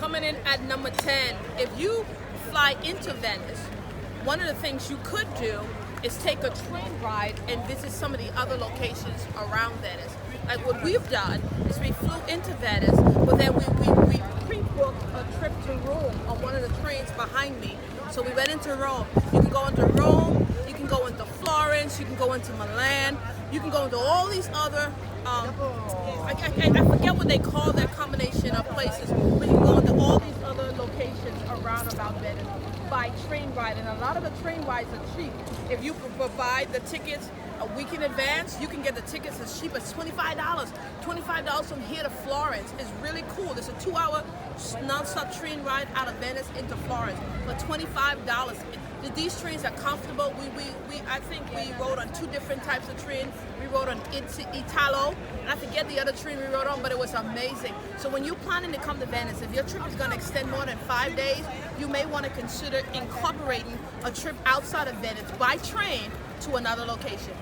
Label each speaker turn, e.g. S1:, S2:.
S1: coming in at number 10. If you fly into Venice, one of the things you could do is take a train ride and visit some of the other locations around Venice. Like what we've done is we flew into Venice, but then we pre-booked a trip to Rome on one of the trains behind me. So we went into Rome. You can go into Rome, you can go into Florence, you can go into Milan, you can go into all these other, I forget what they call that combination of places, but you can go into all these other locations around about Venice by train ride. And a lot of the train rides are cheap. If you buy the tickets a week in advance, you can get the tickets as cheap as $25. $25 from here to Florence is really cool. It's a 2-hour non-stop train ride out of Venice into Florence for $25. These trains are comfortable. I think we rode on 2 different types of train. We rode on Italo, and I forget the other train we rode on, but it was amazing. So when you're planning to come to Venice, if your trip is going to extend more than 5 days, you may want to consider incorporating a trip outside of Venice by train to another location.